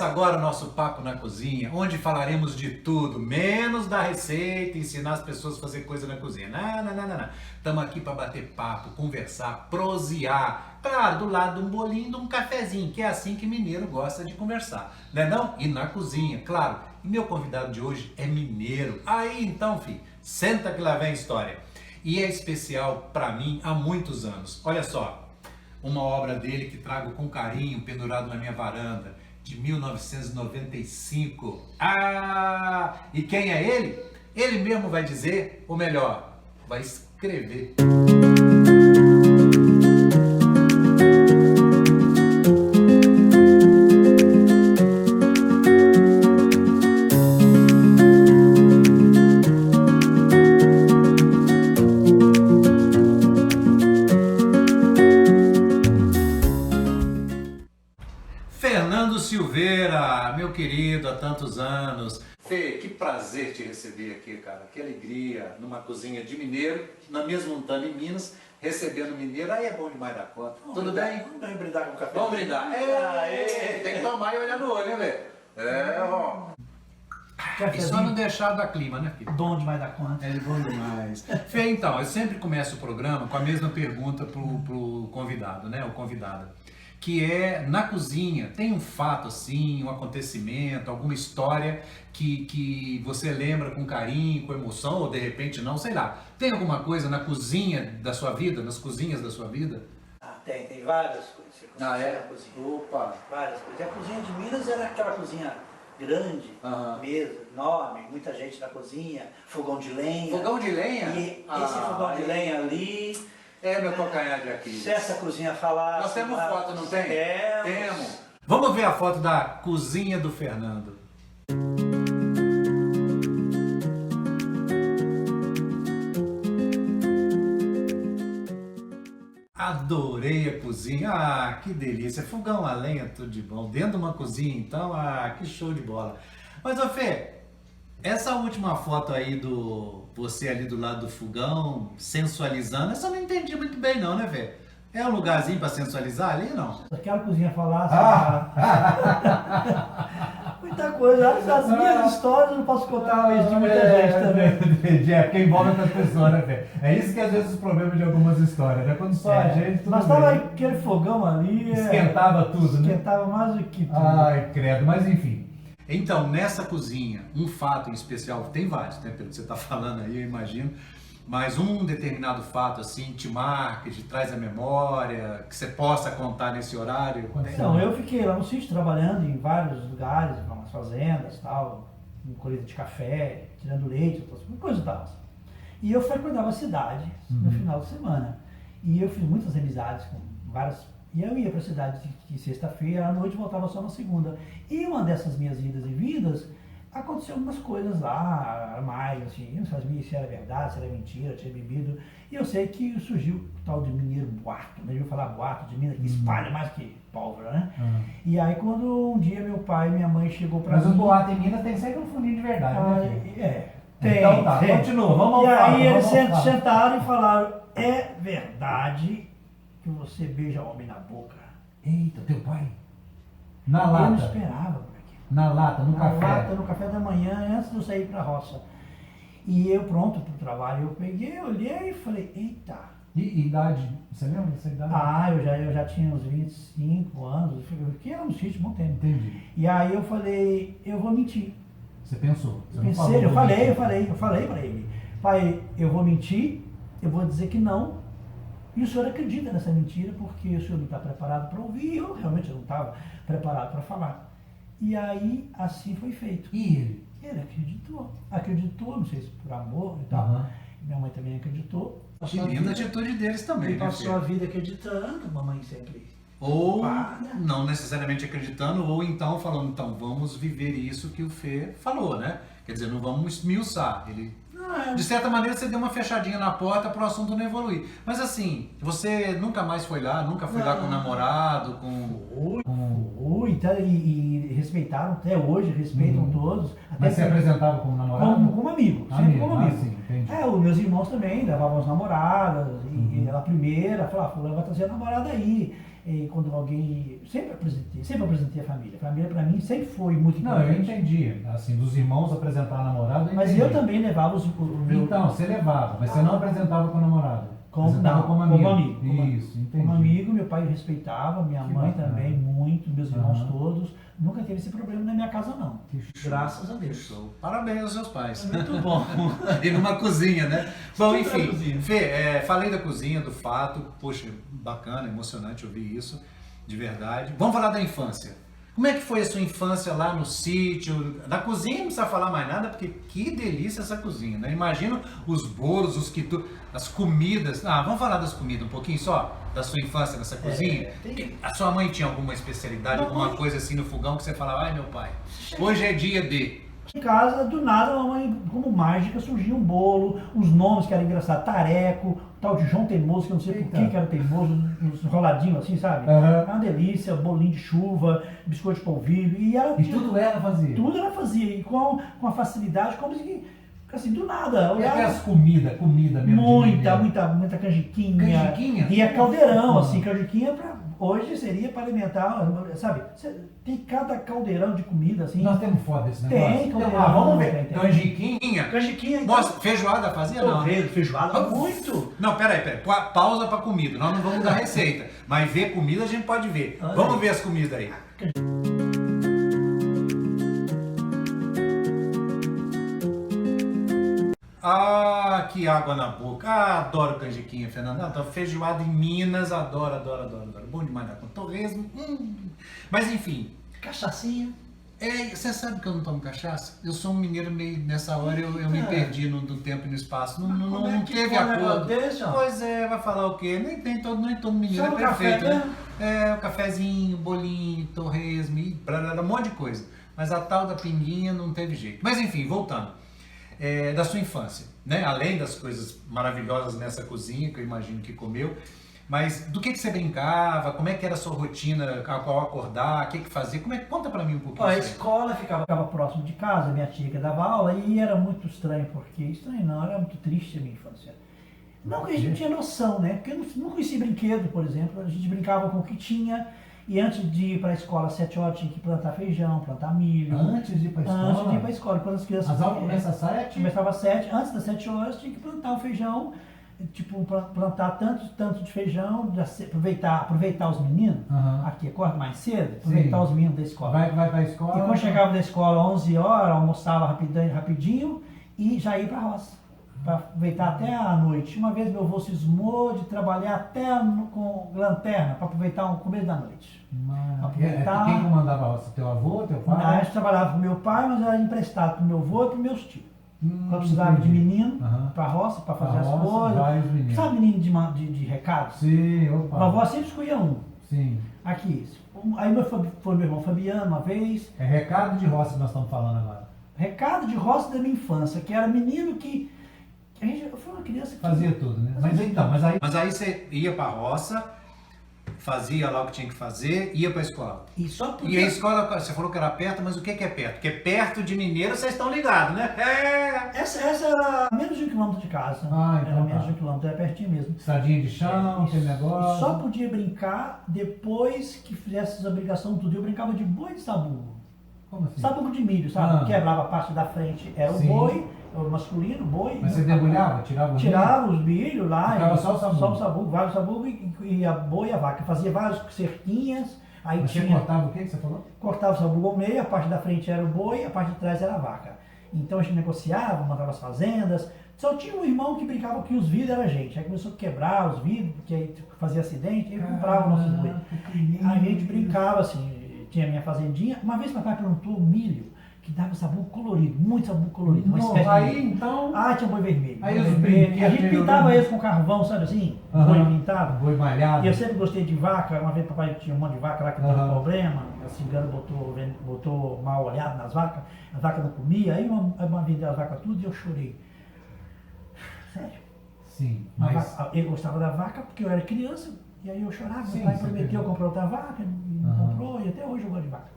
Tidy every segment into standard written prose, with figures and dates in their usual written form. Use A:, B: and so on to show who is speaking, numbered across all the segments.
A: Começa agora o nosso Papo na Cozinha, onde falaremos de tudo, menos da receita, ensinar as pessoas a fazer coisa na cozinha. Não. Estamos aqui para bater papo, conversar, prosear. Claro, do lado de um bolinho, de um cafezinho, que é assim que mineiro gosta de conversar, né não? E na cozinha, claro. E meu convidado de hoje é mineiro. Aí então, filho, senta que lá vem a história. E é especial para mim há muitos anos. Olha só, uma obra dele que trago com carinho, pendurado na minha varanda, de 1995. E quem é ele? Ele mesmo vai dizer, ou melhor, vai escrever. Fernando Silveira, meu querido, há tantos anos. Fê, que prazer te receber aqui, cara. Que alegria, numa cozinha de mineiro, na mesma montana em Minas, recebendo mineiro. Aí é bom demais da conta. Tudo bem?
B: Vamos brindar com o café.
A: Vamos brindar. Tem que tomar e olhar no olho, né, velho? E só não deixar da clima, né, filho?
B: Bom demais da conta.
A: É bom demais. Fê, então, eu sempre começo o programa com a mesma pergunta pro convidado, né, ou convidada. Que é, na cozinha, tem um fato assim, um acontecimento, alguma história que você lembra com carinho, com emoção, ou de repente não, sei lá. Tem alguma coisa na cozinha da sua vida, nas cozinhas da sua vida?
B: Tem várias coisas que aconteceram na cozinha.
A: Opa!
B: Várias coisas. E a cozinha de Minas era aquela cozinha grande, mesa enorme, muita gente na cozinha, fogão de lenha.
A: Fogão de lenha?
B: E esse fogão de lenha ali...
A: É meu calcanhar de Aquiles.
B: Se essa cozinha falasse...
A: Nós temos foto, não tem?
B: Temos.
A: Vamos ver a foto da cozinha do Fernando. Adorei a cozinha, que delícia, fogão a lenha, tudo de bom, dentro de uma cozinha então, que show de bola. Mas ô Fê, essa última foto aí você ali do lado do fogão, sensualizando, essa eu não entendi muito bem não, né Fê? É um lugarzinho para sensualizar ali, não?
B: Se aquela cozinha falasse... Muita coisa. As minhas histórias eu não posso contar, mas de muita gente também.
C: Entendi, porque envolve outras pessoas, né, Fê? É isso que às vezes os problemas de algumas histórias, né? Quando só a gente, tudo
B: mas
C: bem.
B: tava aquele fogão ali...
C: Esquentava tudo, né?
B: Esquentava mais do que tudo.
C: Ai, credo, mas enfim.
A: Então, nessa cozinha, um fato em especial, tem vários, né, pelo que você está falando aí, eu imagino, mas um determinado fato, assim, te marca, te traz a memória, que você possa contar nesse horário?
B: Então, eu fiquei lá no sítio trabalhando em vários lugares, nas fazendas e tal, em colheita de café, tirando leite, coisa e tal. E eu frequentava a cidade no final de semana. E eu fiz muitas amizades com várias... E eu ia para a cidade de sexta-feira, à noite voltava só na segunda. E uma dessas minhas idas e vindas, aconteceu algumas coisas lá, a mais, assim, eu não sabia se era verdade, se era mentira, tinha bebido. E eu sei que surgiu o tal de mineiro boato, né? Eu ia falar boato de Minas, que espalha mais que pólvora, né? E aí quando um dia meu pai e minha mãe chegou para mim...
C: Mas o boato em Minas tem sempre um fundinho de verdade, né?
B: Tem.
C: Então tá, continua, vamos ao
B: E
C: fato,
B: aí eles
C: vamos ao fato.
B: sentaram e falaram, é verdade que você beija homem na boca?
C: Eita, teu pai? Na
B: Eu não
C: lata?
B: esperava por aquilo.
C: Na lata, no café?
B: Na lata, no café da manhã, antes de eu sair pra roça. E eu pronto pro trabalho, eu peguei, olhei e falei, eita.
C: E idade? Você lembra dessa idade?
B: Eu já tinha uns 25 anos, eu fiquei lá no sítio, bom tempo.
C: Entendi.
B: E aí eu falei, eu vou mentir.
C: Você pensou? Você
B: Eu falei pra ele, pai, eu vou mentir, eu vou dizer que não. E o senhor acredita nessa mentira porque o senhor não está preparado para ouvir, e eu realmente não estava preparado para falar. E aí, assim foi feito.
C: E ele?
B: Ele acreditou, não sei se por amor e tal. Minha mãe também acreditou.
A: Que linda atitude deles também,
B: Ele
A: né,
B: passou
A: Fê?
B: a vida acreditando, a mamãe sempre.
A: Ou não necessariamente acreditando, ou então falando, então vamos viver isso que o Fê falou, né? Quer dizer, não vamos esmiuçar. Ele, de certa maneira, você deu uma fechadinha na porta para o assunto não evoluir. Mas assim, você nunca mais foi lá, nunca foi lá com o namorado, com...
B: E respeitaram, até hoje respeitam todos. Até
C: Mas você apresentava como namorado?
B: Como amigo, sempre como amigo.
C: Sim, entendi.
B: Os meus irmãos também levavam as namoradas, e ela primeira falava, fulano vai trazer a namorada aí. quando alguém... Sempre apresentei a família. A família para mim sempre foi muito
C: Não, eu
B: importante.
C: entendi. Assim, dos irmãos apresentar a namorada, eu
B: Mas
C: entendi.
B: eu também levava o meu...
C: Então, você levava, mas você não apresentava com a namorada.
B: Como,
C: Apresentava
B: não,
C: como
B: como
C: amigo.
B: amigo.
C: Isso, entendi.
B: Como amigo, meu pai respeitava, minha
C: Que
B: mãe
C: bacana.
B: também, muito, meus irmãos
C: Aham.
B: todos. Nunca teve esse problema na minha casa, não.
C: Que show.
B: Graças a Deus.
A: Show. Parabéns aos seus pais.
B: Muito bom.
A: E numa cozinha, né? Bom,
B: Tudo na
A: enfim,
B: cozinha.
A: Fê, falei da cozinha, do fato, poxa, bacana, emocionante ouvir isso, de verdade. Vamos falar da infância. Como é que foi a sua infância lá no sítio? Na cozinha não precisa falar mais nada, porque que delícia essa cozinha, né? Imagina os bolos, as comidas. Ah, vamos falar das comidas um pouquinho só? Da sua infância nessa cozinha?
B: tem-
A: A sua mãe tinha alguma especialidade, alguma
B: Mamãe-
A: coisa assim no fogão que você falava, ai meu pai, hoje é dia de...
B: Em casa, do nada, a mamãe, como mágica, surgia um bolo, uns nomes que eram engraçados, tareco, tal de João Teimoso, que eu não sei por que era teimoso, uns enroladinhos assim, sabe?
C: Aham.
B: Era uma delícia, bolinho de chuva, biscoito de polvilho, e ela
C: E
B: tinha-
C: tudo ela fazia.
B: tudo ela fazia, e com a facilidade, como se, assim, do nada,
C: E
B: olhava,
C: aquelas comida mesmo. de
B: muita,
C: mineiro.
B: muita canjiquinha,
C: Canjiquinha?
B: e a caldeirão,
C: Hum.
B: assim, canjiquinha hoje seria para alimentar, sabe? Tem cada caldeirão de comida, assim.
C: Nós temos foda desse
B: Tem,
C: negócio. Então,
B: caldeirão,
C: vamos ver.
B: tem.
C: Canjiquinha.
B: Canjiquinha, então,
A: Mostra, feijoada fazia não?
B: feijoada, muito.
A: Não, peraí. Pausa pra comida. Nós não vamos dar receita. Mas ver comida a gente pode ver.
B: Olha
A: Vamos
B: aí.
A: ver as comidas aí. Ah, que água na boca. Ah, adoro canjiquinha, Fernanda. Ah, feijoada em Minas. Adoro, adoro, adoro, adoro. Bom demais da conta. Torresmo. Mas enfim.
B: Cachaçinha.
A: Você sabe que eu não tomo cachaça? Eu sou um mineiro meio... Nessa hora eu me perdi no tempo e no espaço. Não,
B: Como é
A: não
B: que
A: teve
B: pode um negócio
A: acordo.
B: desse, ó?
A: Pois é, vai falar o quê? Nem todo mineiro
B: Só
A: é
B: o café
A: perfeito, né?
B: mesmo?
A: É, o cafezinho, bolinho, torresmo, e blá, blá, blá, um monte de coisa. Mas a tal da pinguinha não teve jeito. Mas enfim, voltando. Da sua infância, né? Além das coisas maravilhosas nessa cozinha, que eu imagino que comeu, mas do que você brincava? Como é que era a sua rotina? Ao acordar? O que fazia? Conta pra mim um pouquinho.
B: Ó, a
A: isso aí.
B: escola ficava próximo de casa, minha tia que dava aula, e era muito estranho, porque... Estranho não, era muito triste a minha infância. Não que a gente não tinha noção, né? Porque eu não conhecia brinquedo, por exemplo. A gente brincava com o que tinha, e antes de ir para a escola às 7 horas tinha que plantar feijão, plantar milho.
C: Antes de ir pra escola.
B: Antes de ir para a escola, quando as crianças...
C: As aulas começam às 7?
B: Começava às 7, antes das 7 horas tinha que plantar o feijão, tipo, plantar tanto de feijão, aproveitar os meninos,
C: Aham.
B: aqui acorda mais cedo, aproveitar
C: Sim.
B: os meninos da escola.
C: Vai pra escola.
B: E quando chegava da escola 11 horas, almoçava rapidinho e já ia para a roça, para aproveitar até a noite. Uma vez meu avô cismou de trabalhar até com lanterna, para aproveitar o começo da noite. Aproveitar.
C: Quem comandava a roça? Teu avô, teu pai?
B: Na época trabalhava com meu pai, mas era emprestado para meu avô e para meus tios. Quando precisava
C: Entendi.
B: de menino,
C: Aham.
B: para a roça, para fazer
C: Pra
B: as
C: roça,
B: coisas.
C: vários meninos.
B: Sabe menino de recado?
C: Sim, opa.
B: A avó sempre escolhia um.
C: Sim.
B: Aqui. Aí foi meu irmão Fabiano uma vez.
C: É recado de roça que nós estamos falando agora.
B: Recado de roça da minha infância, que era menino que... eu fui uma criança que...
C: Fazia tudo, né?
B: Fazia
C: Mas aí.
A: Mas aí você ia pra roça, fazia lá o que tinha que fazer, ia pra escola.
B: E só
A: E a
B: podia...
A: escola, você falou que era perto, mas o que é perto? Porque perto de Mineiro vocês estão ligados, né?
B: Essa era menos de 1 quilômetro de casa.
C: Ah, então
B: era
C: tá.
B: menos de 1 quilômetro, era pertinho mesmo.
C: Estradinha de chão, aquele
B: E
C: negócio.
B: só podia brincar depois que fizesse as obrigações tudo. Eu brincava de boi de sabugo.
C: Como assim?
B: Sabugo de milho, sabe?
C: Ah.
B: Quebrava a parte da frente, era o
C: Sim.
B: boi, o masculino, o boi.
C: Mas você debulhava? Tirava o milho?
B: Tirava os milhos lá.
C: Ficava
B: e-
C: só o sabugo?
B: Só o sabugo, vários sabugos e a boi e a vaca. Fazia várias cerquinhas, aí
C: Mas você
B: tinha...
C: cortava o que você falou?
B: Cortava o sabugo ao meio, a parte da frente era o boi, a parte de trás era a vaca. Então a gente negociava, mandava as fazendas. Só tinha um irmão que brincava que os vidros era a gente. Aí começou a quebrar os vidros, porque aí fazia acidente, ele comprava o nosso boi. Aí a gente brincava assim, tinha a minha fazendinha. Uma vez papai plantou milho, que dava sabugo colorido, muito sabugo colorido. Uma espécie de
C: Aí
B: milho.
C: então.
B: Ah, tinha boi vermelho.
C: Aí
B: boi
C: os
B: vermelho.
C: brinquedos
B: A gente
C: meio
B: pintava
C: longe.
B: eles com carvão, sabe assim?
C: Aham.
B: Boi pintado.
C: Boi malhado.
B: E eu sempre gostei de vaca, uma vez papai tinha um monte de vaca lá que deu
C: Aham.
B: problema, a cigana botou mal olhado nas vacas, a vaca não comia, aí uma vez deu as vacas tudo e eu chorei. Sério.
C: Sim,
B: A
C: mas.
B: vaca- eu gostava da vaca porque eu era criança, e aí eu chorava,
C: Sim,
B: meu pai
C: você
B: prometeu
C: pegou.
B: comprar outra vaca, e não
C: Aham.
B: comprou, e até hoje eu gosto de vaca.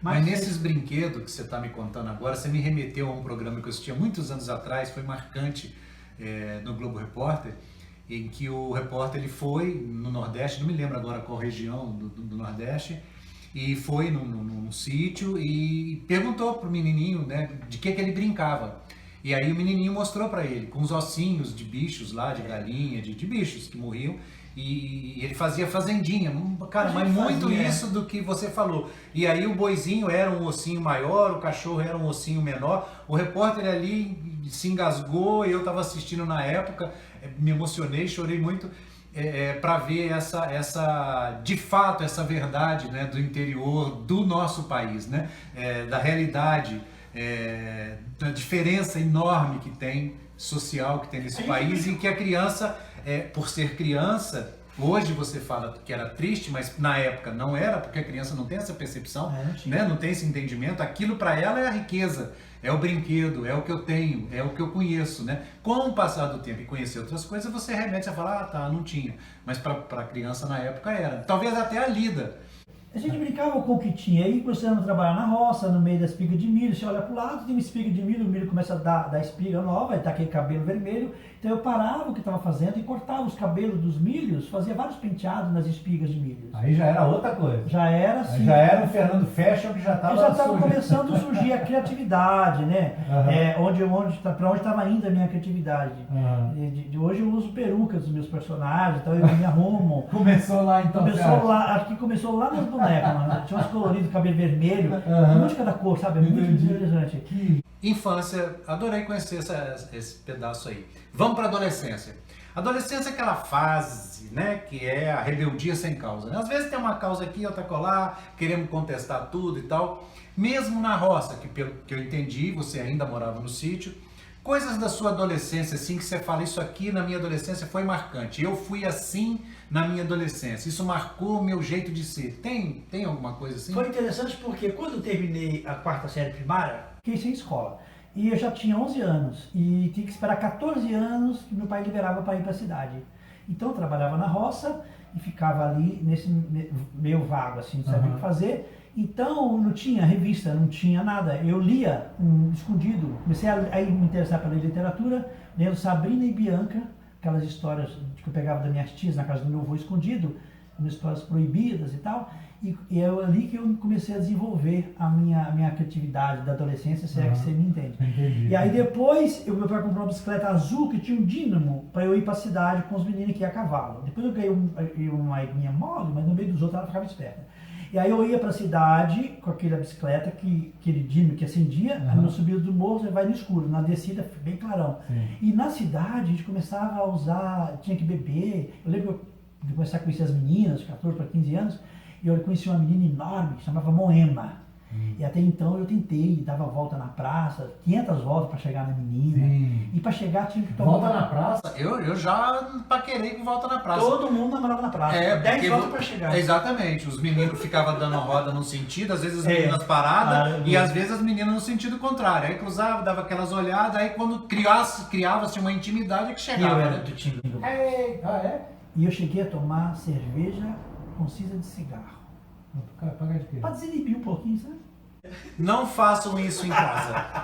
A: Mas nesses brinquedos que você está me contando agora, você me remeteu a um programa que eu assistia muitos anos atrás, foi marcante no Globo Repórter, em que o repórter ele foi no Nordeste, não me lembro agora qual região do Nordeste, e foi num sítio e perguntou pro menininho, né, de que ele brincava. E aí o menininho mostrou para ele, com os ossinhos de bichos lá, de galinha, de bichos que morriam, e ele fazia fazendinha. Cara, mas muito isso do que você falou. E aí o boizinho era um ossinho maior, o cachorro era um ossinho menor. O repórter ali se engasgou, eu estava assistindo na época, me emocionei, chorei muito para ver de fato, essa verdade, né, do interior do nosso país, né, da realidade, da diferença enorme que tem, social que tem nesse país, e que a criança, por ser criança, hoje você fala que era triste, mas na época não era, porque a criança não tem essa percepção, né? Não tem esse entendimento. Aquilo para ela é a riqueza, é o brinquedo, é o que eu tenho, é o que eu conheço, né? Com o passar do tempo e conhecer outras coisas, você remete a falar, ah, tá, não tinha. Mas para a criança na época era. Talvez até a lida.
B: A gente brincava com o que tinha, aí começamos a trabalhar na roça, no meio da espiga de milho. Você olha para o lado, tem uma espiga de milho, o milho começa a dar espiga nova, aí tá aquele cabelo vermelho. Então eu parava o que estava fazendo e cortava os cabelos dos milhos, fazia vários penteados nas espigas de milho.
C: Aí já era outra coisa.
B: Já era assim.
C: Já era o Fernando Fashion que já estava
B: começando a surgir a criatividade, né? Para onde estava indo a minha criatividade. De hoje eu uso perucas dos meus personagens, então eu me arrumo.
C: Começou lá então.
B: Acho que começou lá nas bonecas, mano. Tinha uns coloridos, cabelo vermelho, um de cada cor, sabe? É muito interessante.
A: Infância, adorei conhecer esse pedaço aí. Vamos para a adolescência. Adolescência é aquela fase, né, que é a rebeldia sem causa, né? Às vezes tem uma causa aqui, outra colar, queremos contestar tudo e tal. Mesmo na roça, que pelo que eu entendi, você ainda morava no sítio, coisas da sua adolescência, assim, que você fala, isso aqui na minha adolescência foi marcante. Eu fui assim na minha adolescência, isso marcou o meu jeito de ser. Tem alguma coisa assim?
B: Foi interessante porque quando eu terminei a 4ª série primária, fiquei sem escola. E eu já tinha 11 anos e tinha que esperar 14 anos que meu pai liberava para ir para a cidade. Então eu trabalhava na roça e ficava ali nesse meio vago, assim, não sabia o que fazer. Então não tinha revista, não tinha nada. Eu lia escondido. Comecei a me interessar pela literatura, lendo Sabrina e Bianca, aquelas histórias que eu pegava das minhas tias na casa do meu avô escondido, umas histórias proibidas e tal. E é ali que eu comecei a desenvolver a minha criatividade da adolescência, se é que você me entende.
C: Entendi.
B: E aí depois, meu pai comprou uma bicicleta azul que tinha um dínamo para eu ir para a cidade com os meninos que iam a cavalo. Depois eu ganhei uma eguinha mole, mas no meio dos outros ela ficava esperta. E aí eu ia para a cidade com aquela bicicleta, aquele dínamo que acendia, no subida do morro você vai no escuro, na descida bem clarão. Sim. E na cidade a gente começava a usar, tinha que beber. Eu lembro de começar a conhecer as meninas, 14 para 15 anos, e eu conheci uma menina enorme que chamava Moema. E até então eu tentei, dava volta na praça, 500 voltas para chegar na menina. Sim. E para chegar tinha que tomar...
C: Volta na praça?
A: Eu já paquerei com volta na praça.
B: Todo mundo namorava na praça. 10 voltas para chegar.
A: Exatamente. Os meninos ficavam dando roda num sentido, às vezes as meninas paradas, e às vezes as meninas no sentido contrário. Aí cruzava, dava aquelas olhadas, aí quando criava-se uma intimidade que chegava.
B: E eu cheguei a tomar cerveja com cinza de cigarro.
C: Pagar de quê?
B: Pra desinibir um pouquinho, sabe?
A: Não façam isso em casa.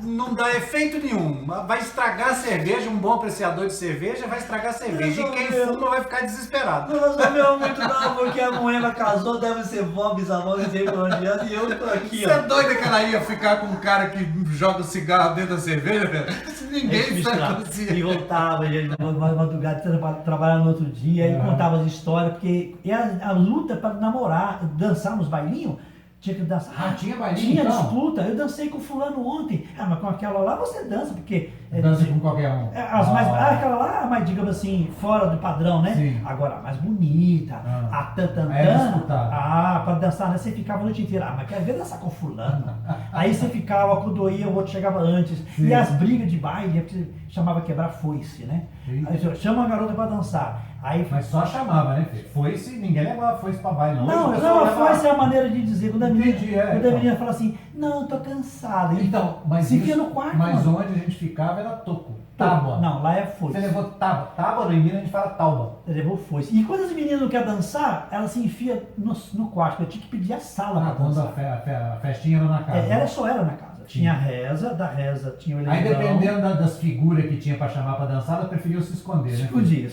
A: Não dá efeito nenhum. Vai estragar a cerveja, um bom apreciador de cerveja vai estragar a cerveja. E quem fuma vai ficar desesperado.
B: Não resolveu muito não, porque a Moema casou, deve ser vó, bisavó, não sei por onde anda, e eu tô aqui,
A: Você é doido que ela ia ficar com um cara que joga o cigarro dentro da cerveja, velho? Ninguém sabe.
B: E voltava, na madrugada, trabalhar no outro dia, e contava as histórias, porque a luta para namorar, dançar nos bailinhos, tinha que dançar.
C: Tinha bailinho?
B: Tinha disputa. Eu dancei com fulano ontem. Mas com aquela lá você dança, porque...
C: Dança com qualquer um.
B: Aquela lá, mais, digamos assim, fora do padrão, né? Sim. Agora, a mais bonita, a tantantã. Para dançar, né? Você ficava a noite inteira. Mas quer ver dançar com fulano? Aí você ficava, quando doía, o outro chegava antes. Sim. E as brigas de baile, chamava quebrar foice, né? Aí você chama a garota para dançar. Aí,
C: mas só chamava, né, filho? Foice, ninguém levava foice pra baile, não.
B: Não, foice é a maneira de dizer. Quando a menina fala assim, não, tô cansada.
C: Então, mas
B: se via no quarto.
C: Mas onde a gente ficava era toco. Tábua.
B: Não, lá é foice.
C: Você levou tábua. Tábua, em Minas a gente fala tauba.
B: Você levou foice. E quando as meninas não querem dançar, ela se enfia no quarto. Eu tinha que pedir a sala para dançar.
C: Quando a festinha era na casa.
B: Ela só era na casa. Tinha a reza, da reza tinha o
C: Aí
B: leilão.
C: dependendo das figuras que tinha pra chamar pra dançar, ela preferiu se esconder, né?
B: Escondia.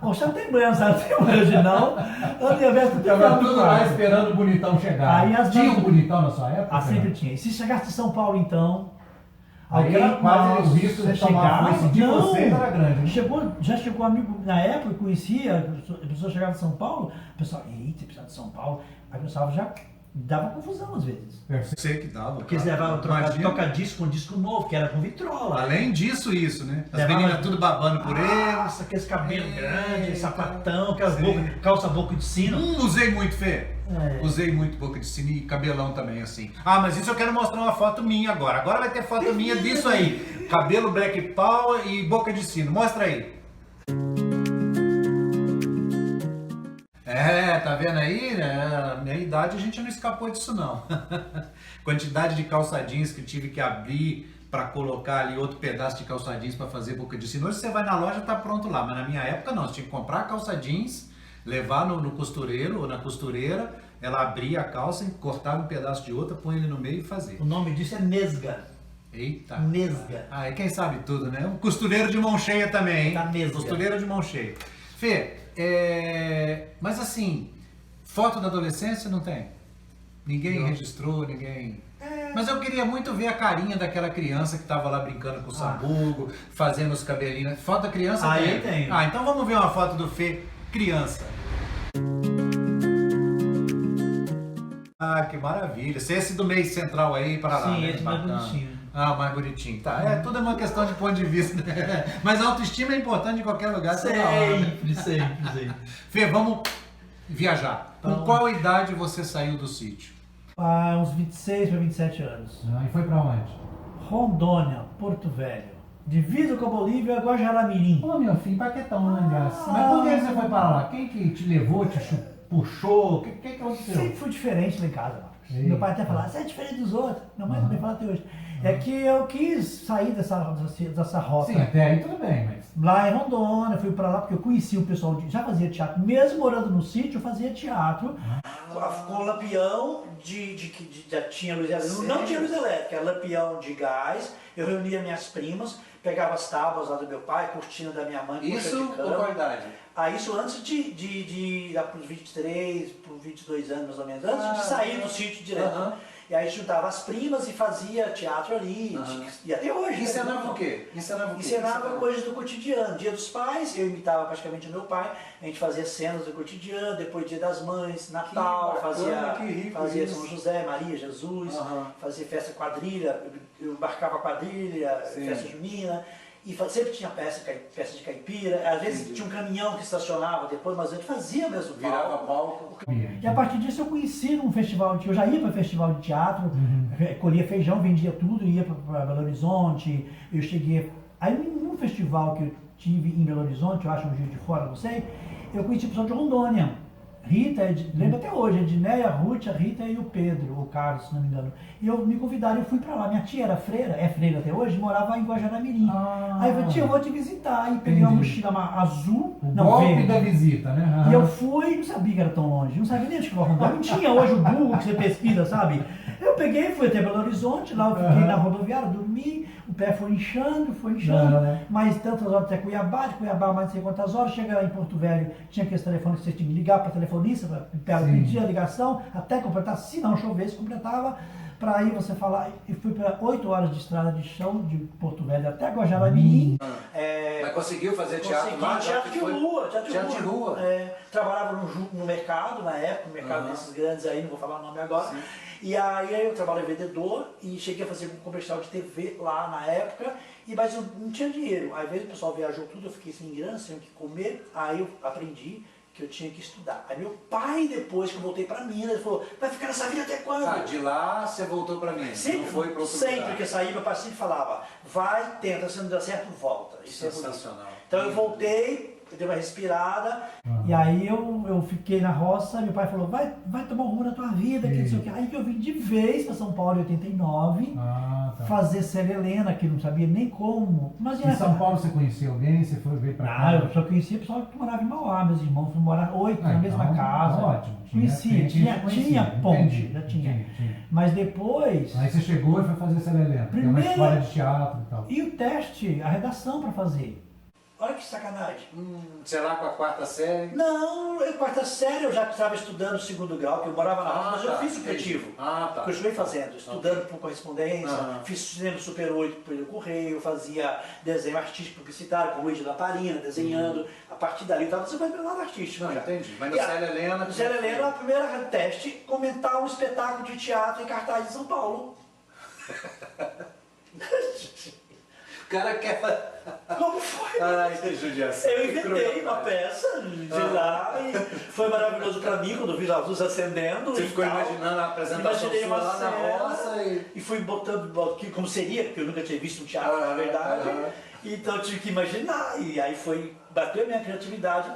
B: Você não tem brança, até hoje não. Eu ia ver tudo
C: Tava
B: no
C: tudo lá
B: quarto.
C: esperando o bonitão chegar.
B: Aí as
C: Tinha um
B: danças-
C: bonitão na sua época?
B: Ah, sempre
C: Fernando?
B: tinha. E se chegasse em São Paulo, então...
C: Aí era quase o risco de tomar a foice de
B: não,
C: vocês era grande, né?
B: já chegou amigo, na época, eu conhecia, a pessoa chegava em São Paulo, o pessoal, eita, precisa de São Paulo. Aí o pessoal já dava confusão às vezes.
A: Sei que dava.
B: Porque eles
A: claro.
B: levavam
A: Imagina.
B: toca-disco com disco novo, que era com vitrola.
A: Além disso, isso, né? As
B: Levava-
A: meninas tudo babando por eles.
B: Nossa, aqueles cabelos
A: É.
B: grandes, sapatão, aquelas
A: Sim.
B: calça boca de sino.
A: Usei muito, Fê.
B: É.
A: Usei muito boca de sino e cabelão também, assim. Ah, mas isso eu quero mostrar uma foto minha agora. Agora vai ter foto minha disso aí. Cabelo black power e boca de sino. Mostra aí. É, tá vendo aí? Na minha idade a gente não escapou disso não. Quantidade de calça jeans que eu tive que abrir para colocar ali outro pedaço de calça jeans para fazer boca de sino. Hoje você vai na loja, tá pronto lá, mas na minha época não, você tinha que comprar a calça jeans, levar no costureiro ou na costureira, ela abria a calça, cortava um pedaço de outra, põe ele no meio e fazia.
B: O nome disso é nesga.
A: Eita!
B: Nesga.
A: Ah, e quem sabe tudo, né? Um costureiro de mão cheia também, hein?
B: Tá mesmo.
A: Costureiro de mão cheia. Fê, mas assim, foto da adolescência não tem? Ninguém
B: Não.
A: registrou, ninguém... Mas eu queria muito ver a carinha daquela criança que tava lá brincando com o sabugo, fazendo os cabelinhos. Foto da criança
B: Aí
A: tem?
B: tem.
A: Ah, então vamos ver uma foto do Fê criança. Ah, que maravilha. Esse do meio central aí, para lá,
B: Sim,
A: né?
B: esse mais
A: Bacana.
B: bonitinho.
A: Ah, mais bonitinho. Tá, tudo é uma questão de ponto de vista. Né? Mas a autoestima é importante em qualquer lugar. toda hora, né?
B: Sempre.
A: Fê, vamos viajar. Com
B: Então-
A: qual idade você saiu do sítio?
B: Há uns 26 para 27 anos.
C: Ah, e foi pra onde?
B: Rondônia, Porto Velho. Divisa com a Bolívia, Guajará-Mirim.
C: Ô, meu filho, Paquetão, né, graça? Mas por que você foi pra lá? Quem que te levou, puxou? O que aconteceu?
B: Sempre fui diferente lá em casa, Marcos.
C: Eita.
B: Meu pai até falava, você é diferente dos outros. Minha mãe também fala até hoje. É que eu quis sair dessa rota.
C: Sim, até aí tudo bem, mas...
B: Lá em Rondônia, fui pra lá porque eu conheci o pessoal, já fazia teatro. Mesmo morando no sítio, eu fazia teatro. Com lampião já tinha luz elétrica. Não tinha luz elétrica, era lampião de gás. Eu reunia minhas primas, pegava as tábuas lá do meu pai, cortina da minha mãe, colcha de cama.
A: idade?
B: Ah, isso antes de lá para os 23, para os 22 anos mais ou menos, antes de sair do sítio direto.
A: Aham.
B: E aí juntava as primas e fazia teatro ali, e até hoje.
A: Encenava o quê?
B: Encenava coisas do cotidiano. Dia dos Pais, eu imitava praticamente o meu pai, a gente fazia cenas do cotidiano, depois Dia das Mães, Natal,
A: bacana, que rico
B: fazia
A: isso.
B: São José, Maria, Jesus,
A: Aham.
B: fazia festa quadrilha, eu embarcava quadrilha,
A: Sim.
B: festa junina. E sempre tinha peça de caipira, às vezes
A: Entendi.
B: tinha um caminhão que estacionava depois, mas a gente fazia mesmo
A: palco.
B: E a partir disso eu conheci num festival, eu já ia para festival de teatro, colhia feijão, vendia tudo, ia para Belo Horizonte, eu cheguei... Aí num festival que eu tive em Belo Horizonte, eu acho um Juiz de Fora, não sei, eu conheci o pessoal de Rondônia. Rita, lembro até hoje, a Edneia, a Ruth, a Rita e o Pedro, o Carlos, se não me engano. E eu me convidaram, eu fui pra lá. Minha tia era freira, é freira até hoje, morava em Guajará-Mirim. Aí eu falei, tia, eu vou te visitar. Aí peguei uma
C: Entendi.
B: mochila azul,
C: O
B: não,
C: golpe
B: verde.
C: da visita, né?
B: E eu fui, não sabia que era tão longe, não sabia nem onde que eu arrumava. Não tinha hoje o Google que você pesquisa, sabe? Eu peguei, fui até Belo Horizonte, lá eu fiquei na rodoviária, dormi, o pé foi inchando, mais tantas horas até Cuiabá, de Cuiabá mais não sei quantas horas, chega lá em Porto Velho, tinha aqueles telefones que você tinha que ligar para telefonista, para pedir a ligação, até completar, se não chovesse, completava, para aí você falar, e fui para 8 horas de estrada de chão, de Porto Velho até Guajará-Mirim.
A: Mas conseguiu fazer
B: Consegui, teatro de rua,
A: Teatro de rua.
B: Trabalhava no mercado na época, no mercado desses grandes aí, não vou falar o nome agora. E aí eu trabalhei vendedor e cheguei a fazer um comercial de TV lá na época, mas eu não tinha dinheiro. Aí, às vezes o pessoal viajou tudo, eu fiquei sem grana, sem o que comer, aí eu aprendi que eu tinha que estudar. Aí meu pai, depois que eu voltei para Minas, ele falou, vai ficar nessa vida até quando?
A: Tá, de lá você voltou pra mim.
B: Sempre,
A: não foi pra outro
B: sempre
A: lugar.
B: que eu saía, meu pai sempre falava, vai, tenta, se não der certo, volta. Isso é bonito.
A: Sensacional.
B: Então eu voltei, eu dei uma respirada, e aí eu fiquei na roça, meu pai falou, vai tomar um rumo na tua vida, que não sei o que. Aí que eu vim de vez para São Paulo em 89, fazer Célia Helena, que não sabia nem como. Imagina,
C: em São Paulo você conhecia alguém? Você foi ver pra cá?
B: Eu só conhecia pessoal que morava em Mauá, meus irmãos moraram 8 na mesma casa.
C: Ótimo.
B: Conhecia, tinha ponte, já tinha. Mas depois...
C: Aí você chegou e foi fazer Célia Helena,
B: primeiro,
C: uma escola de teatro e tal.
B: E o teste, a redação para fazer. Olha que sacanagem.
A: Sei lá, com a 4ª série?
B: Não, eu 4ª série eu já estava estudando o 2º grau, que eu morava na roça, mas eu fiz supletivo. Continuei fazendo, estudando por correspondência, fiz cinema Super 8 pelo correio, fazia desenho artístico publicitário, com o Luiz Lamparina, desenhando. A partir dali eu estava desenvolvendo pelo lado artístico.
A: Não, entendi. Mas no Célia Helena...
B: No Célia Helena, a primeira teste, comentar um espetáculo de teatro em cartaz de São Paulo.
A: O cara quer...
B: Como foi?
A: Ai, que judiação.
B: Eu inventei uma peça de lá e foi maravilhoso pra mim quando vi as luzes acendendo.
A: Você ficou imaginando a apresentação sua lá na roça
B: e fui botando como seria, porque eu nunca tinha visto um teatro, na verdade. Então eu tive que imaginar, e aí bateu a minha criatividade.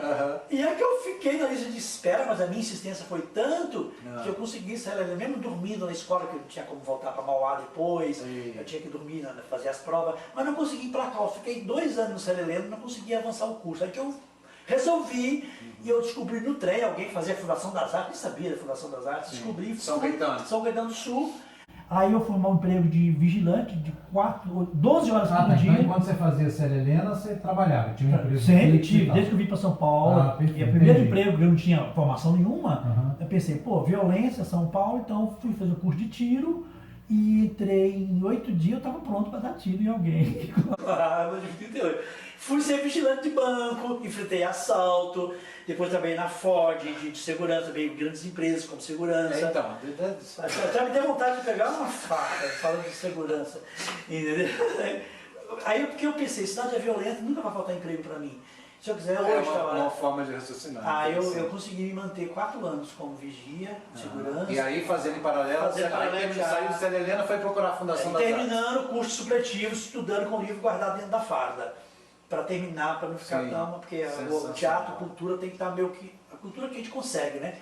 B: E é que eu fiquei na lista de espera, mas a minha insistência foi tanto que eu consegui sair, mesmo dormindo na escola, que eu não tinha como voltar para Mauá depois, eu tinha que dormir, fazer as provas, mas não consegui emplacar. Eu fiquei 2 anos no Célia Helena e não consegui avançar o curso. Aí que eu resolvi, e eu descobri no trem, alguém que fazia a Fundação das Artes, nem sabia da Fundação das Artes, descobri.
A: São Caetano
B: do Sul. Aí eu fui arrumar um emprego de vigilante de 12 horas por dia.
C: Então enquanto você fazia Célia Helena, você trabalhava? Tinha um emprego?
B: Sempre tive, desde que eu vim para São Paulo. E o primeiro emprego, que eu não tinha formação nenhuma, eu pensei, violência, São Paulo, então fui fazer o curso de tiro e entrei em 8 dias, eu estava pronto para dar tiro em alguém. Fui ser vigilante de banco, enfrentei assalto, depois trabalhei na Ford, de segurança, veio grandes empresas como segurança. Já me deu vontade de pegar uma faca, falando de segurança, entendeu? Aí porque eu pensei, cidade é violenta, nunca vai faltar emprego para mim. Se eu quiser hoje trabalhar...
A: uma forma de raciocinar.
B: Aí eu consegui me manter 4 anos como vigia, segurança.
A: E aí fazendo em paralelo, aí saiu de Célia Helena, foi procurar a Fundação das Artes.
B: Terminando o curso supletivo, estudando com o livro guardado dentro da farda. Para terminar, para não ficar tão... Porque o teatro, a cultura tem que estar meio que... A cultura que a gente consegue, né?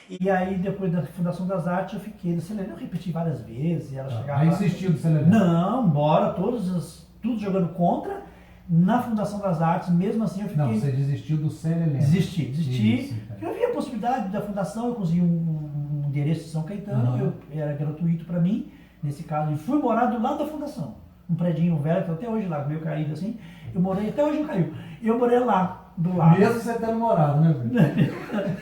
B: E aí, depois da Fundação das Artes, eu fiquei no Célia Helena, eu repeti várias vezes, ela chegava...
C: Aí insistiu do Célia Helena?
B: Não, embora, tudo jogando contra. Na Fundação das Artes, mesmo assim eu fiquei...
C: Não, você desistiu do Célia Helena.
B: Desisti.
C: Isso,
B: Eu havia a possibilidade da Fundação, eu consegui um endereço de São Caetano, era gratuito para mim, nesse caso, e fui morar do lado da Fundação. Um predinho velho, que até hoje lá, meio caído assim, eu morei, até hoje não caiu. Eu morei lá, do lado.
C: Mesmo você tendo morado, né, Bruno?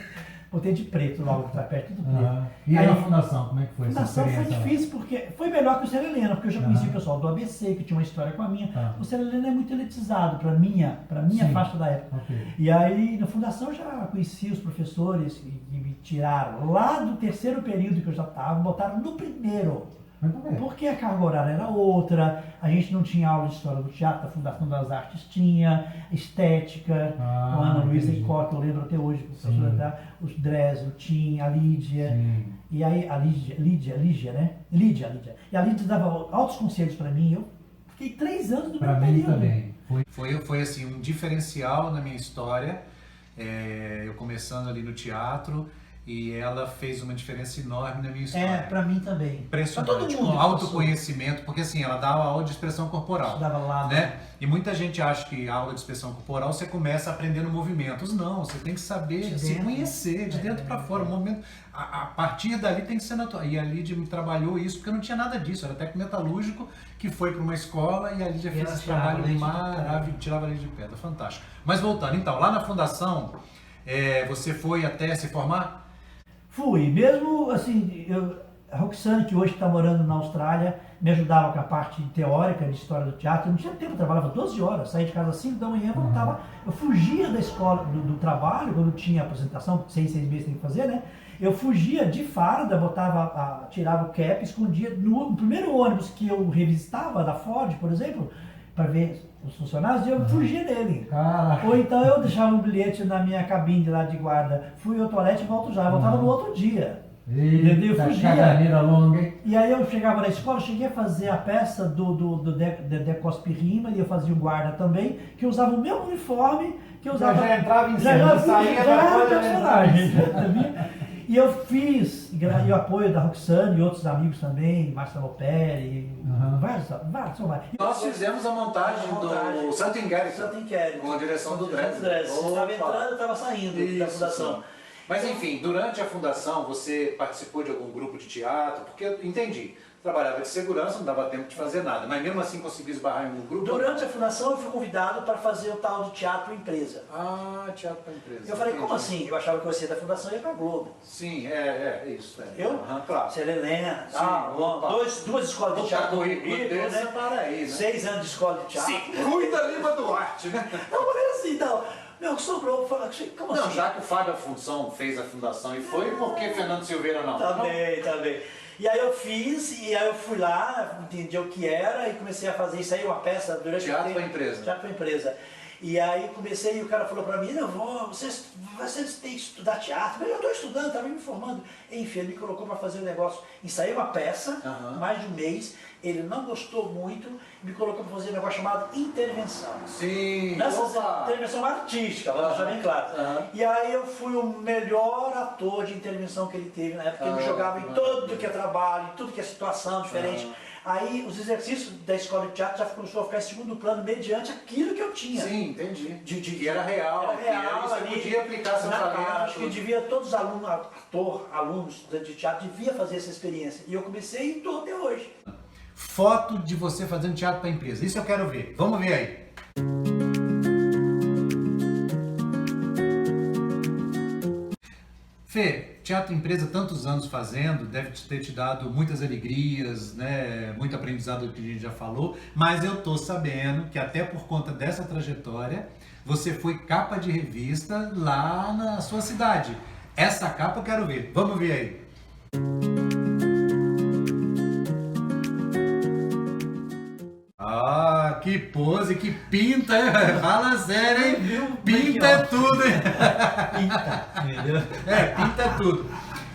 B: Botei de preto logo, tá perto do preto.
C: E aí a Fundação, como é que foi essa
B: Fundação
C: experiência?
B: Foi difícil, porque foi melhor que o Célia Helena, porque eu já conheci o pessoal do ABC, que tinha uma história com a minha. O Célia Helena é muito elitizado para minha faixa da época. E aí, na Fundação, eu já conheci os professores que me tiraram lá do 3º período que eu já estava, botaram no 1º. Porque a carga horária era outra, a gente não tinha aula de história do teatro, a Fundação das Artes tinha, estética, com a Ana Luísa Icó, que eu lembro até hoje, os Dreslo tinha, a Lídia, e aí a Lídia, né? Lídia. E a Lídia dava altos conselhos para mim, eu fiquei 3 anos no meu período.
C: Pra mim também.
A: Foi assim, um diferencial na minha história, eu começando ali no teatro, e ela fez uma diferença enorme na minha história.
B: Pra mim também.
A: Impressionante, com autoconhecimento, porque assim, ela dava aula de expressão corporal.
B: Dava lá,
A: né? E muita gente acha que a aula de expressão corporal você começa aprendendo movimentos. Não, você tem que saber se conhecer, de dentro para fora. O movimento, a partir dali tem que ser natural. E a Lídia me trabalhou isso, porque eu não tinha nada disso. Era técnico metalúrgico que foi para uma escola e a Lídia fez esse trabalho maravilhoso, tirava a leite de pedra, fantástico. Mas voltando, então, lá na Fundação, você foi até se formar?
B: Fui, mesmo assim, a Roxane, que hoje está morando na Austrália, me ajudava com a parte teórica de história do teatro. Eu não tinha tempo, eu trabalhava 12 horas, saía de casa às 5 da manhã, voltava. Eu fugia da escola, do trabalho, quando tinha apresentação, 6 meses tem que fazer, né? Eu fugia de farda, tirava o cap, escondia. No primeiro ônibus que eu revisitava, da Ford, por exemplo, para ver os funcionários, eu fugia dele. Ou então eu deixava um bilhete na minha cabine lá de guarda, fui ao toalete e volto já, eu voltava no outro dia. Entendeu?
C: Eita,
B: Fugia.
C: caganeira longa, hein?
B: E aí eu chegava na escola, cheguei a fazer a peça do Dedé Cospe Rima, e eu fazia o guarda também, que eu usava o mesmo uniforme que eu usava.
C: Já entrava em
B: Já
C: cena,
B: era
C: saía da coisa,
B: personagem. E eu fiz, e o apoio da Roxane e outros amigos também, Marcelo Pérez, vários.
A: Nós fizemos a montagem do Santo Inquérito.
B: Santo Inquérito.
A: Com a direção do Dresden.
B: Você estava entrando, eu estava saindo da fundação.
A: Sim. Mas enfim, durante a fundação você participou de algum grupo de teatro? Porque eu entendi, trabalhava de segurança, não dava tempo de fazer nada, mas mesmo assim conseguiu esbarrar em algum grupo?
B: Durante a fundação eu fui convidado para fazer o tal do teatro empresa.
A: Ah, teatro para empresa.
B: Eu falei,
A: entendi.
B: como assim? Eu achava que você da fundação ia para a Globo.
A: Sim, isso.
B: Eu?
A: Claro.
B: Ser Helena,
A: Sim,
B: duas escolas de teatro.
A: Né? Para aí, né?
B: 6 anos de escola de teatro.
A: Cuida Lima Duarte, né?
B: Não, mas é assim, não. Meu, sobrou, como
A: Não,
B: assim?
A: já que o Fábio Afonso fez a fundação e foi, por que Fernando Silveira não?
B: Também. E aí eu fiz, e aí eu fui lá, entendi o que era e comecei a fazer isso aí, uma peça durante
A: Teatro para empresa.
B: Teatro para empresa. E aí comecei, e o cara falou pra mim, não, vocês têm que estudar teatro. Mas eu estou estudando, estava me formando. Enfim, ele me colocou para fazer um negócio, ensaiei uma peça, mais de um mês, ele não gostou muito, me colocou para fazer um negócio chamado intervenção.
A: Sim,
B: Intervenção artística, vamos deixar bem claro. E aí eu fui o melhor ator de intervenção que ele teve na época, ele me jogava em tudo que é trabalho, em tudo que é situação diferente. Aí os exercícios da escola de teatro já começou a ficar em segundo plano mediante aquilo que eu tinha.
A: Sim, entendi. Que era real. Você
B: ali,
A: podia aplicar seu talento.
B: Acho que devia, todos os alunos de teatro devia fazer essa experiência. E eu comecei e estou até hoje.
A: Foto de você fazendo teatro para empresa. Isso eu quero ver. Vamos ver aí. Fê, teatro empresa, tantos anos fazendo, deve ter te dado muitas alegrias, né? Muito aprendizado que a gente já falou, mas eu tô sabendo que até por conta dessa trajetória, você foi capa de revista lá na sua cidade. Essa capa eu quero ver. Vamos ver aí. Ah, que pose, que pinta, hein? Fala sério, hein? Pinta é tudo, hein? Pinta é tudo.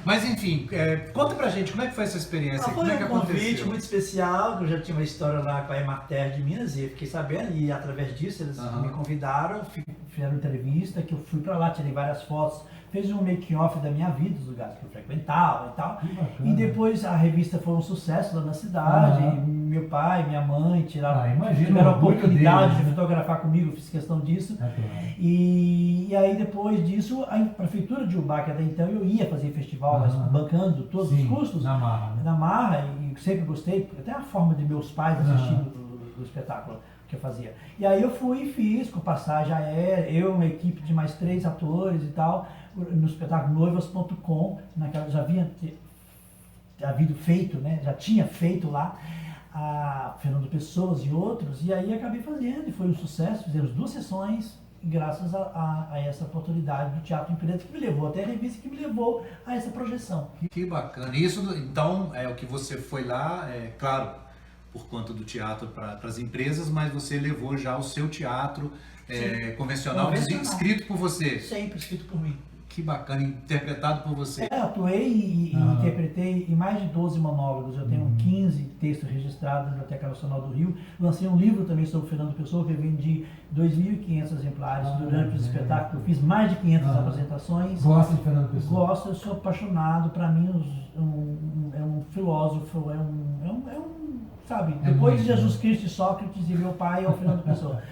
A: Mas enfim, conta pra gente, como é que foi essa experiência? Como é que
B: Foi um convite
A: aconteceu?
B: muito especial, que eu já tinha uma história lá com a Emater de Minas e eu fiquei sabendo, e através disso eles me convidaram, fizeram entrevista, que eu fui pra lá, tirei várias fotos, fez um making-off da minha vida, dos lugares que eu frequentava e tal. E depois a revista foi um sucesso lá na cidade, meu pai, minha mãe tiveram a oportunidade de fotografar comigo, fiz questão disso. E aí depois disso, a prefeitura de Ubá, que até então eu ia fazer festival, mas bancando todos os custos, na marra, e sempre gostei, até a forma de meus pais assistindo do espetáculo que eu fazia. E aí eu fui e fiz, com passagem aérea, eu, uma equipe de mais 3 atores e tal, no espetáculo noivas.com, naquela já havido feito, né? Já tinha feito lá, a Fernando Pessoas e outros, e aí acabei fazendo, e foi um sucesso, fizemos 2 sessões, graças a essa oportunidade do Teatro Empresa, que me levou até a revista, que me levou a essa projeção.
A: Que bacana. Isso, então, é o que você foi lá, claro, por conta do teatro para as empresas, mas você levou já o seu teatro convencional, escrito por você.
B: Sempre escrito por mim.
A: Que bacana, interpretado por você.
B: Atuei e interpretei em mais de 12 monólogos. Eu tenho 15 textos registrados na Biblioteca Nacional do Rio. Lancei um livro também sobre Fernando Pessoa, que eu vendi 2.500 exemplares durante os espetáculos. Eu fiz mais de 500 apresentações.
C: Gosta de Fernando Pessoa?
B: Gosto, eu sou apaixonado. Para mim, é um filósofo, sabe? Depois de Jesus Cristo e Sócrates e meu pai é o Fernando Pessoa.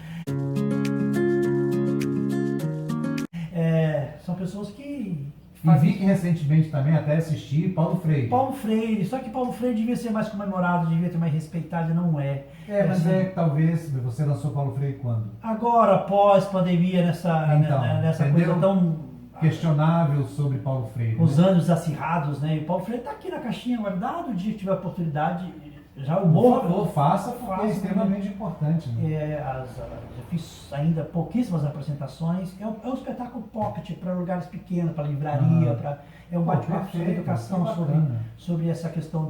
B: São pessoas que...
C: E vi que recentemente também até assisti Paulo Freire.
B: Paulo Freire, só que Paulo Freire devia ser mais comemorado, devia ter mais respeitado, não é.
C: Mas talvez, você lançou Paulo Freire quando?
B: Agora, pós-pandemia, nessa coisa tão...
C: questionável sobre Paulo Freire.
B: Os anos acirrados, né? E o Paulo Freire está aqui na caixinha guardado, o dia que tiver a oportunidade... Já o
C: Por favor, faça, porque é extremamente importante.
B: Né? Já fiz ainda pouquíssimas apresentações. É um espetáculo pocket para lugares pequenos, para livraria, é um bate-papo sobre educação, sobre essa questão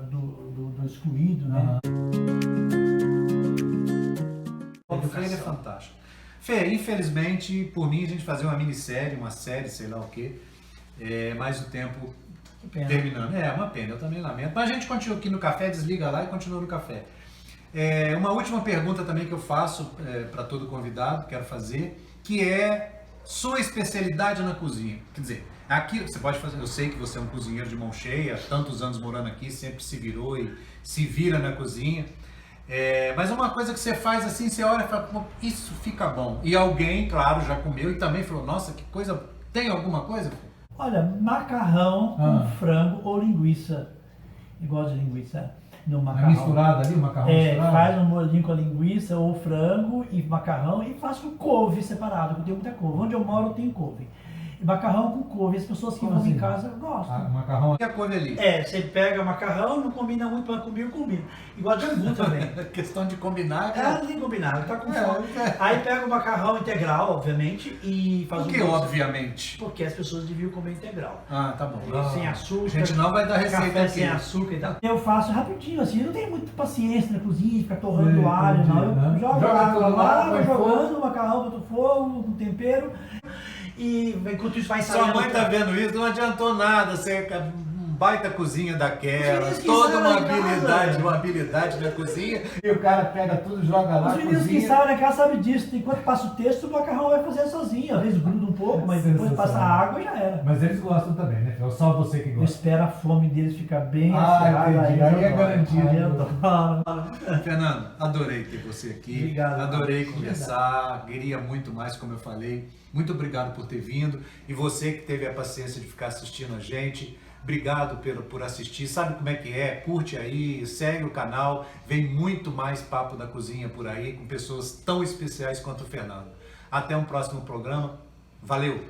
B: do excluído. Né?
A: Paulo Freire é fantástico. Fê, infelizmente, por mim, a gente fazia uma minissérie, uma série, sei lá o quê, mas o tempo
B: Que pena.
A: Terminando. É uma pena, eu também lamento. Mas a gente continua aqui no café, desliga lá e continua no café. Uma última pergunta também que eu faço para todo convidado, quero fazer, que é sua especialidade na cozinha. Quer dizer, aqui você pode fazer, eu sei que você é um cozinheiro de mão cheia, tantos anos morando aqui, sempre se virou e se vira na cozinha. Mas uma coisa que você faz assim, você olha e fala, "Pô, isso fica bom." E alguém, claro, já comeu e também falou, nossa, que coisa, tem alguma coisa?
B: Olha, macarrão com frango ou linguiça. Eu gosto de linguiça no macarrão.
C: Misturado ali, o macarrão misturado?
B: Faz um molhinho com a linguiça ou frango e macarrão e faço com couve separado, porque eu tenho muita couve. Onde eu moro tem couve. E macarrão com couve, as pessoas que vão em casa gostam.
C: Macarrão.
A: E a couve ali?
B: Você pega macarrão, não combina muito para comer, eu combino. Igual de angu também.
A: Questão de combinar.
B: Não tem que combinar, tá com fome. Aí pega o macarrão integral, obviamente, e faz
A: Por que, obviamente?
B: Porque as pessoas deviam comer integral.
A: Ah, tá bom.
B: Sem açúcar.
A: A gente não vai dar receita
B: café
A: aqui.
B: sem açúcar e tal. Eu faço rapidinho, assim, eu não tenho muita paciência na cozinha, ficar torrando alho, não. Eu jogo água lá, vou jogando o macarrão, boto fogo, no tempero. E enquanto isso vai
A: Sua
B: saindo.
A: mãe tá vendo isso, não adiantou nada, você é um baita cozinha daquela,
B: Os meninos que
A: toda
B: sabem
A: uma habilidade na cozinha.
C: E o cara pega tudo, joga lá,
B: Os meninos que
C: cozinha.
B: sabem na casa sabem disso. Enquanto passa o texto, o macarrão vai fazer sozinho. Às vezes gruda um pouco, mas depois passa a água e já era.
C: Mas eles gostam também, né? É só você que
B: Eu
C: gosta.
B: espero a fome deles ficar bem
C: entendi. Aí é
B: eu
C: garantido.
B: Aí eu tô.
A: Fernando, adorei ter você aqui.
B: Obrigado.
A: Adorei conversar, queria muito mais, como eu falei. Muito obrigado por ter vindo. E você que teve a paciência de ficar assistindo a gente, obrigado por assistir. Sabe como é que é? Curte aí, segue o canal. Vem muito mais Papo da Cozinha por aí, com pessoas tão especiais quanto o Fernando. Até um próximo programa. Valeu!